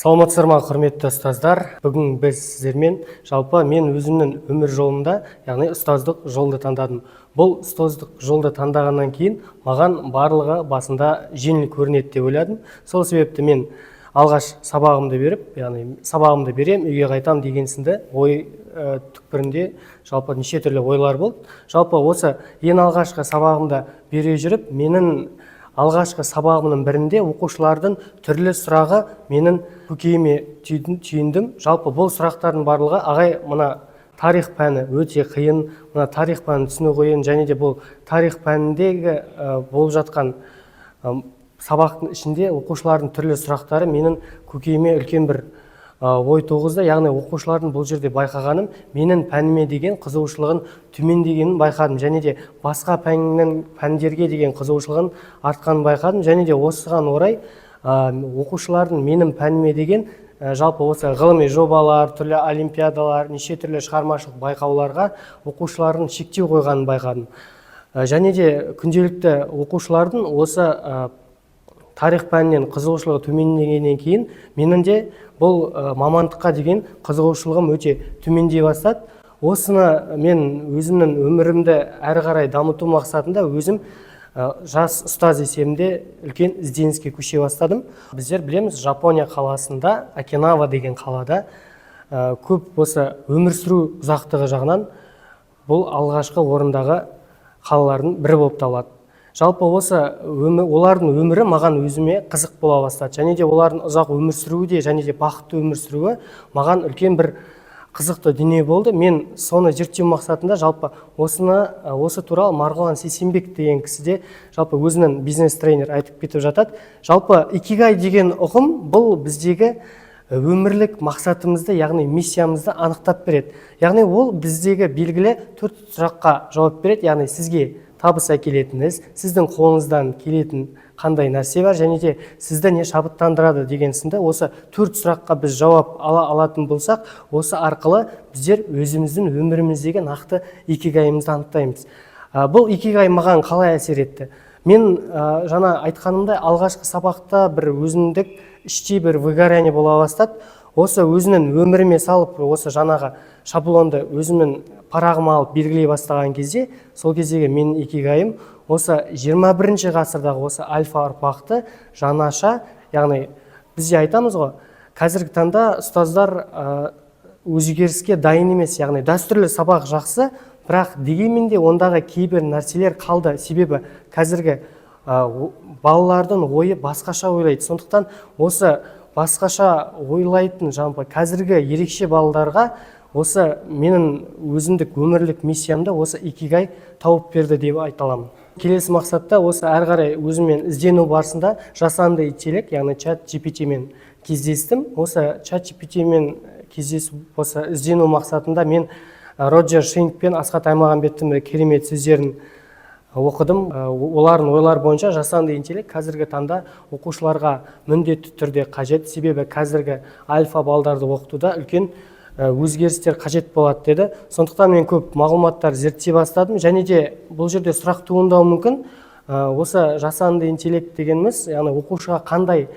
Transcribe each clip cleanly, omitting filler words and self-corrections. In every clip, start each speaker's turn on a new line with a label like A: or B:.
A: Саламатсыздар ма, құрметті ұстаздар. Бүгін біз сіздермен мен өзімнің өмір жолында, яғни ұстаздық жолды таңдадым. Бұл ұстаздық жолды таңдағаннан кейін маған барлығы басында жеңіл көрінеді деп ойладым. Сол себепті мен алғаш сабағымды берем, үйге қайтам деген сынды ой түкпірінде неше түрлі ойлар болды. Осы ең алғашқы сабағымда бере жүріп, менің алғашқы сабағымның бірінде оқушылардың түрлі сұрағы менің көкейіме түйіндім. Бұл сұрақтардың барлығы: ағай, мына тарих пәні өте қиын, мына тарих пәнін түсіну қиын, және де бұл тарих пәніндегі болып жатқан сабақтың ішінде оқушылардың түрлі сұрақтары менің көкейіме үлкен бір ой туғызды. Яғни оқушылардың бұл жерде байқағаным, менің пәніме деген қызығушылығын төмендегенін байқадым, және де басқа пәндерге деген қызығушылығын артқанын байқадым. Және де осыған орай оқушылардың менің пәніме деген осы ғылыми жобалар, түрлі олимпиадалар, неше түрлі шығармашылық байқауларға оқушылардың шектеу қойғанын байқадым. Және де күнделікті оқушылардың осы тарих пәнінен қызығушылығы төмендегеннен кейін менің де бұл мамандыққа деген қызығушылығым өте төмендей бастады. Осыны мен өзімнің өмірімді әрі қарай дамыту мақсатында өзім жас ұстаз есебінде үлкен ізденіске көше бастадым. Біздер білеміз, Жапония қаласында, Окинава деген қалада көп осы өмір сүру ұзақтығы жағынан бұл алғашқы орындағы қалалардың бірі болып табылады. Осы олардың өмірі маған өзіме қызық бола бастады. Және де олардың ұзақ өмір сүруі де, және де бақытты өмір сүруі маған үлкен бір қызықты дүние болды. Мен соны зерттеу мақсатында осы туралы Марғұлан Сейсенбек деген кісі де өзінің бизнес-тренер айтып кетіп жатады. Икигай деген ұғым бұл біздегі өмірлік мақсатымызды, яғни миссиямызды анықтап береді. Яғни ол біздегі белгілі 4 сұраққа жауап береді. Яғни сізге табыс әкелетініңіз, сіздің қолыңыздан келетін қандай нәрсе бар, және де сізді не шабыттандырады деген сынды осы 4 сұраққа біз жауап алатын болсақ, осы арқылы біздер өзіміздің өміріміздегі нақты икигайымызды анықтаймыз. Бұл икигай маған қалай әсер етті? Мен жаңа айтқанымдай алғашқы сабақта бір өзімдік іштей бір выгорание бола бастады. Осы өзінің өміріме салып, осы жаңағы шаблонды өзімнің парағыма алып белгілей бастаған кезде, сол кездегі менің икигайым осы 21 ғасырдағы осы альфа ұрпақты жаңаша, яғни бізде айтамыз ғой, қазіргі таңда ұстаздар өзгеріске дайын емес, яғни дәстүрлі сабақ жақсы, бірақ дегенмен де ондағы кейбір нәрселер қалды. Себебі қазіргі балалардың ойы басқаша ойлайды. Сондықтан осы басқаша ойлайтын қазіргі ерекше балаларға осы менің өзіндік өмірлік миссиямды осы икигай тауып берді деп айта аламын. Келесі мақсатта осы әрі қарай өзіммен іздену барысында жасанды интеллект, яғни чат GPT-мен кездестім. Осы чат GPT-мен кездесіп осы іздену мақсатында мен Роджер Шинк пен Асхат Аймағамбеттің керемет сөздерін оқыдым. Олардың ойлар бойынша жасанды интеллект қазіргі таңда оқушыларға міндетті түрде қажет, себебі қазіргі альфа балдарды оқытуда үлкен өзгерістер қажет болады деді. Сондықтан мен көп мағлұматтар зерттей бастадым, және де бұл жерде сұрақ туындауы мүмкін. Осы жасанды интеллект дегеніміз, яғни оқушыға қандай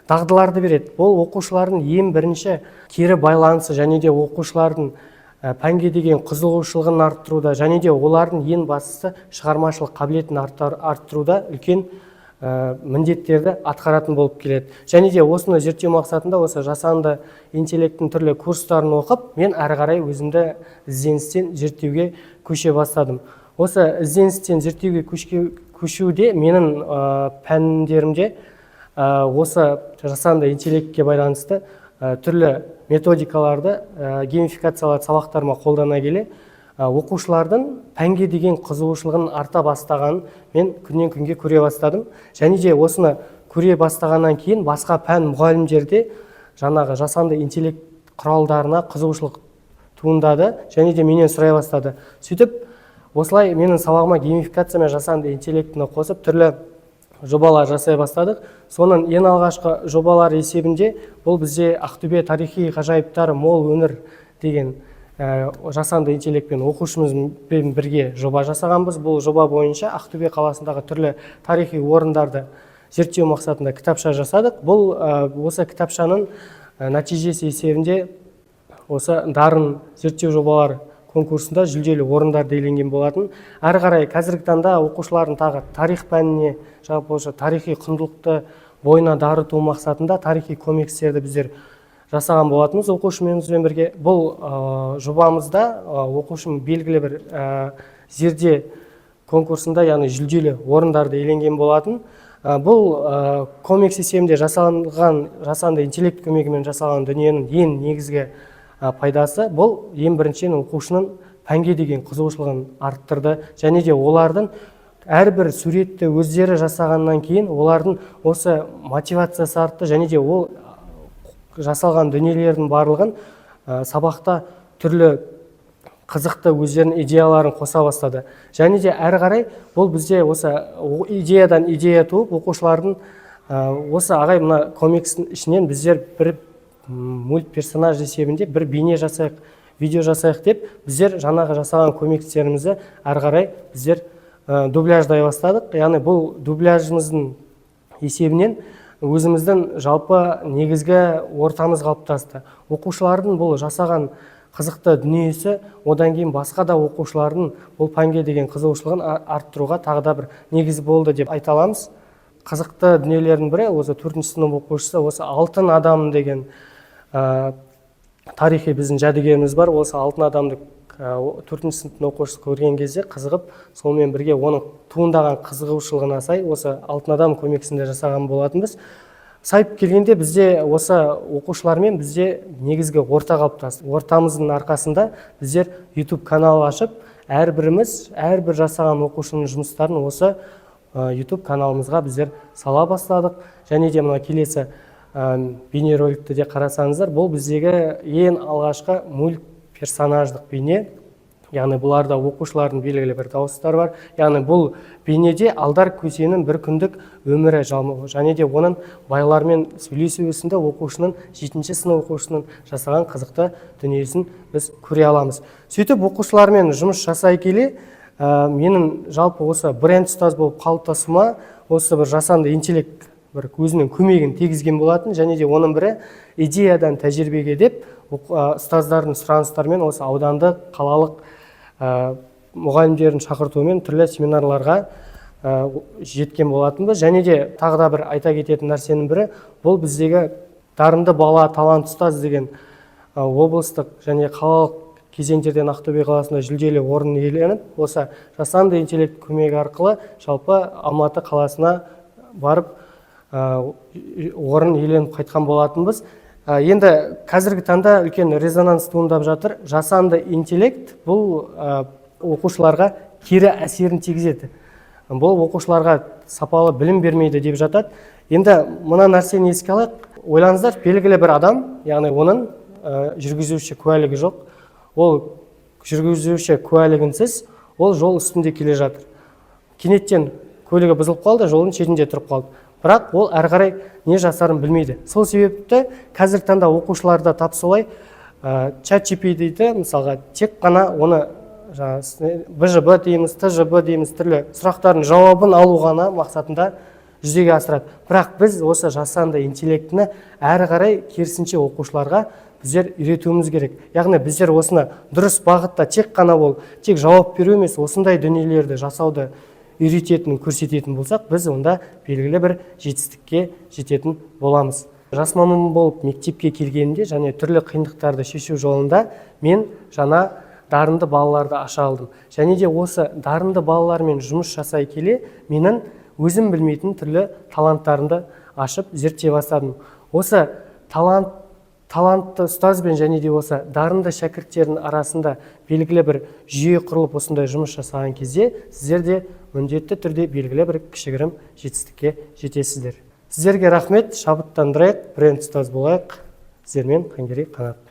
A: дағдыларды береді? Ол оқушылардың ең бірінші кері байланысы, және де оқушылардың пәнге деген қызығушылығын арттыруда, және де олардың ең бастысы шығармашылық қабілетін арттыруда үлкен міндеттерді атқаратын болып келеді. Және де осыны зерттеу мақсатында осы жасанды интеллекттің түрлі курстарын оқып, мен әрі қарай өзімді ізденістен зерттеуге көше бастадым. Осы ізденістен зерттеуге көшуде менің пәндерімде осы жасанды интеллектке байланысты түрлі методикаларды геймификациялар сабақтарыма қолдана келе, оқушылардың пәнге деген қызығушылығын арта бастағанын мен күннен күнге көре бастадым. Және де осыны көре бастағаннан кейін басқа пән мұғалімдерде жаңағы жасанды интеллект құралдарына қызығушылық туындады, және де менен сұрай бастады. Сөйтіп, осылай менің сабағыма геймификация мен жасанды интеллектіні қосып түрлі жобалар жасай бастадық. Соның ең алғашқы жобалар есебінде бұл бізде Ақтөбе тарихи ғажайыптары мол өңір деген жасанды интеллектпен оқушымызбен бірге жоба жасағанбыз. Бұл жоба бойынша Ақтөбе қаласындағы түрлі тарихи орындарды зерттеу мақсатында кітапша жасадық. Бұл осы кітапшаның нәтижесі есебінде осы дарын зерттеу жобалары конкурсында жүлделі орындарды иеленген болатын. Әрі қарай қазіргі таңда оқушылардың тағы тарих пәніне, жалпы осы тарихи құндылықты бойына дарыту мақсатында тарихи комикстерді біздер жасаған болатынбыз оқушымен бірге. Бұл жобамызда оқушым белгілі бір зерде конкурсында, яғни жүлделі орындарды иеленген болатын. Бұл комикс есебінде жасанды интеллект көмегімен жасалған дүниенің ең негізгі пайдасы бұл ең біріншіден оқушының пәнге деген қызығушылығын арттырды, және де олардың әрбір суретті өздері жасағаннан кейін олардың осы мотивациясы артты, және де ол жасалған дүниелердің барлығын сабақта түрлі қызықты өздерінің идеяларын қоса бастады. Және де әрі қарай бұл бізде осы идеядан идея туып, оқушылардың осы ағай мына комикстің ішінен біздер бір мульт персонаж есебінде бір бейне жасайық, видео жасайық деп, біздер жаңағы жасаған комикстерімізді әрі қарай біздер дубляждай бастадық. Яғни бұл дубляжымыздың есебінен өзіміздің жалпы негізгі ортамыз қалыптасты. Оқушылардың бұл жасаған қызықты дүниесі одан кейін басқа да оқушылардың бұл пәнге деген қызығушылығын арттыруға тағы да бір негіз болды деп айта аламыз. Қызықты дүниелердің бірі осы 4-ші сынып оқушысы осы алтын адам деген тарихи біздің жәдігеріміз бар. Осы алтын адамды 4-ші сыныптың оқушысы көрген кезде қызығып, сонымен бірге оның туындаған қызығушылығына сай осы алтын адам комиксінде жасаған болатынбыз. Сайып келгенде бізде осы оқушылармен бізде негізгі орта қалыптасты. Ортамыздың арқасында біздер YouTube канал ашып, әрбіріміз әрбір жасаған оқушының жұмыстарын осы YouTube каналымызға біздер сала бастадық. Және де мына келесі бейнероликті де қарасаңыздар, бұл біздегі ең алғашқы мульт персонаждық бейне. Яғни бұларда оқушылардың белгілі бір дауыстары бар. Яғни бұл бейнеде Алдар Көсенің бір күндік өмірі жалмығы, және де оның байлармен сөйлесу өсінде оқушының 7-ші сынып оқушының жасаған қызықты дүниесін біз көре аламыз. Сөйтіп оқушылармен жұмыс жасай келе, менің жалпы осы бренд ұстаз болып қалыптасуыма осы бір жасанды интеллект бір өзінің көмегін тигізген болатын, және де оның бірі идеядан тәжірибеге деп ұстаздардың сұраныстарымен осы ауданды қалалық мұғалімдердің шақыртуымен түрлі семинарларға жеткен болатынбыз. Және де тағы да бір айта кететін нәрсенің бірі, бұл біздегі дарынды бала талант ұстаз деген облыстық және қалалық кезеңдерден Ақтөбе қаласында жүлделі орын иеленіп, осы жасанды интеллект көмегі арқылы жалпы Алматы қаласына барып орын иеленіп қайтқан болатынбыз. Енді қазіргі таңда үлкен резонанс туындап жатыр. Жасанды интеллект бұл оқушыларға кері әсерін тигізеді. Бұл оқушыларға сапалы білім бермейді деп жатады. Енді мына нәрсені еске алайық. Ойлаңыздар, белгілі бір адам, яғни оның жүргізуші куәлігі жоқ. Ол жүргізуші куәлігінсіз, ол жол үстінде келе жатыр. Кенеттен көлігі бұзылып қалды, жолдың шетінде тұрып қалды. Бірақ ол әрі қарай не жасарын білмейді. Сол себепті қазіргі таңда оқушыларда тап солай ChatGPT-ді мысалға тек қана оны БЖБ дейміз, ТЖБ дейміз, түрлі сұрақтардың жауабын алу ғана мақсатында жүзеге асырады. Бірақ біз осы жасанды интеллектіні әрі қарай керісінше оқушыларға біздер үйретуіміз керек. Яғни біздер осыны дұрыс бағытта тек қана тек жауап беру емес, осындай дүниелерді жасауды үйрететін, көрсететін болсақ, біз онда белгілі бір жетістікке жететін боламыз. Жас маман болып мектепке келгенде және түрлі қиындықтарды шешу жолында мен жаңа дарынды балаларды аша алдым. Және де осы дарынды балалармен жұмыс жасай келе, менің өзім білмейтін түрлі таланттарымды ашып зерттей бастадым. Осы талантты ұстазбен және де осы дарынды шәкірттердің арасында белгілі бір жүйе құрылып осындай жұмыс жасаған кезде сіздер де міндетті түрде белгілі бір кішігірім жетістікке жетесіздер. Сіздерге рахмет, шабыттандырайық, бренд ұстаз болайық. Сіздермен Қангерей Қанат.